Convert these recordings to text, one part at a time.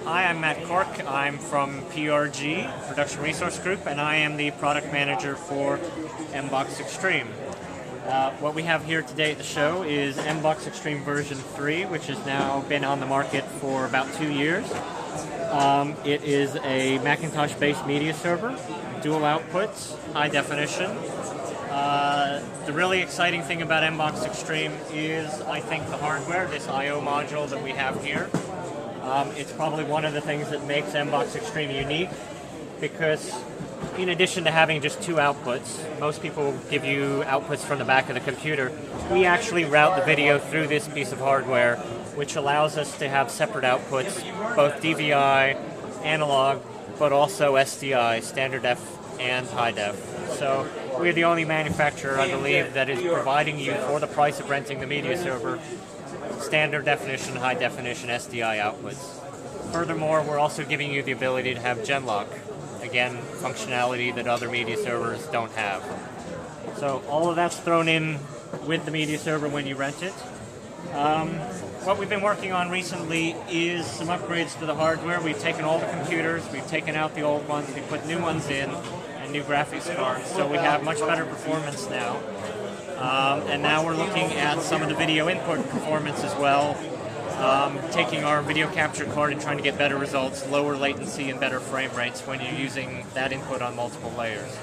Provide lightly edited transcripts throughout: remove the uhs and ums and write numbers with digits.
Hi, I'm Matt Cork. I'm from PRG, Production Resource Group, and I am the product manager for M-Box Extreme. What we have here today at the show is M-Box Extreme version 3, which has now been on the market for about 2 years. It is a Macintosh-based media server, dual outputs, high definition. The really exciting thing about M-Box Extreme is, I think, the hardware, this I/O module that we have here. It's probably one of the things that makes M-Box Extreme unique, because in addition to having just two outputs, most people give you outputs from the back of the computer. We actually route the video through this piece of hardware, which allows us to have separate outputs, both DVI, analog, but also SDI, standard def and high def. So we're the only manufacturer, I believe, that is providing you, for the price of renting the media server, standard definition, high definition SDI outputs. Furthermore, we're also giving you the ability to have Genlock. Again, functionality that other media servers don't have. So all of that's thrown in with the media server when you rent it. What we've been working on recently is some upgrades to the hardware. We've taken all the computers, we've taken out the old ones, we put new ones in, and new graphics cards. So we have much better performance now. And now we're looking at some of the video input performance as well, taking our video capture card and trying to get better results, lower latency and better frame rates when you're using that input on multiple layers.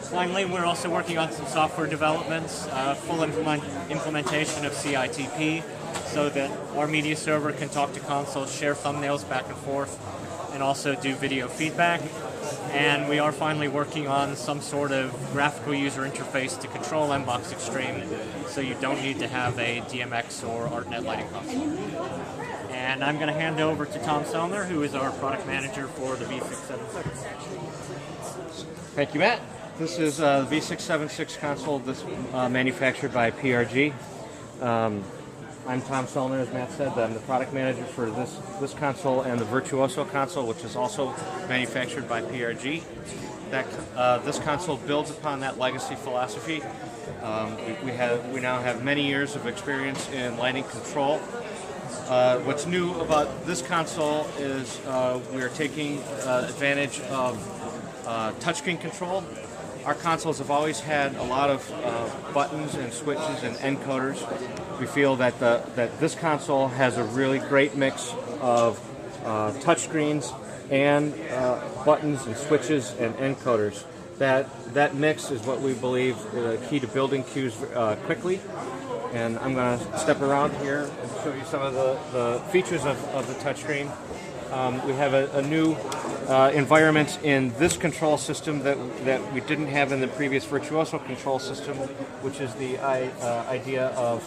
Finally, we're also working on some software developments, full implementation of CITP, so that our media server can talk to consoles, share thumbnails back and forth, and also do video feedback. And we are finally working on some sort of graphical user interface to control M-Box Extreme, so you don't need to have a DMX or ArtNet lighting console. And I'm going to hand over to Tom Sellner, who is our product manager for the V676. Thank you, Matt. This is the V676 console that's manufactured by PRG. I'm Tom Sellner, as Matt said. I'm the product manager for this console and the Virtuoso console, which is also manufactured by PRG. This console builds upon that legacy philosophy. We now have many years of experience in lighting control. What's new about this console is we are taking advantage of touchscreen control. Our consoles have always had a lot of buttons and switches and encoders. We feel that this console has a really great mix of touchscreens and buttons and switches and encoders. That mix is what we believe is key to building cues quickly. And I'm going to step around here and show you some of the features of the touchscreen. We have a new environment in this control system that we didn't have in the previous Virtuoso control system, which is the idea of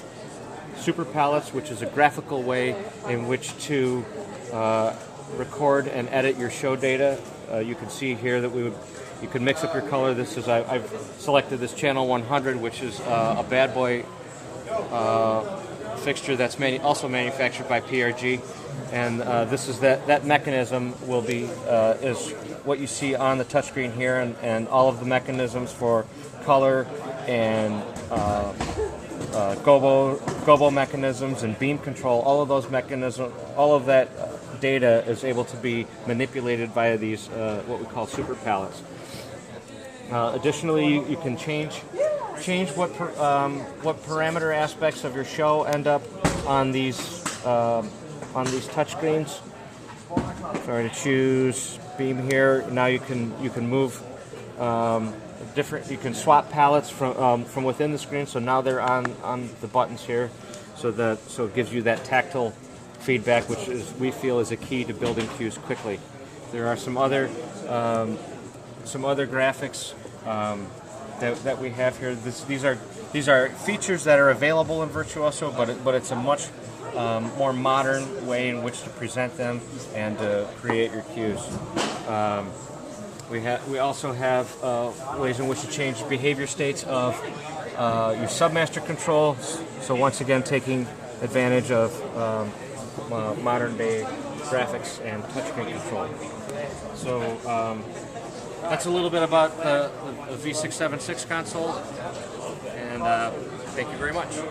super palettes, which is a graphical way in which to record and edit your show data. You can see here that you can mix up your color. This is I've selected this channel 100, which is a bad boy fixture that's also manufactured by PRG, and this is that mechanism will be is what you see on the touchscreen here, and all of the mechanisms for color and gobo mechanisms and beam control. All of those mechanisms, all of that data is able to be manipulated via these what we call super palettes. Additionally, you can change what parameter aspects of your show end up on these touchscreens. Sorry to choose beam here. Now you can move different. You can swap palettes from within the screen. So now they're on the buttons here. So it gives you that tactile feedback, which we feel is a key to building cues quickly. There are some other graphics that we have here. These are features that are available in Virtuoso, but it's a much more modern way in which to present them and to create your cues. We also have ways in which to change behavior states of your submaster control. So once again, taking advantage of modern day graphics and touchscreen control. So that's a little bit about the V676 console, and thank you very much.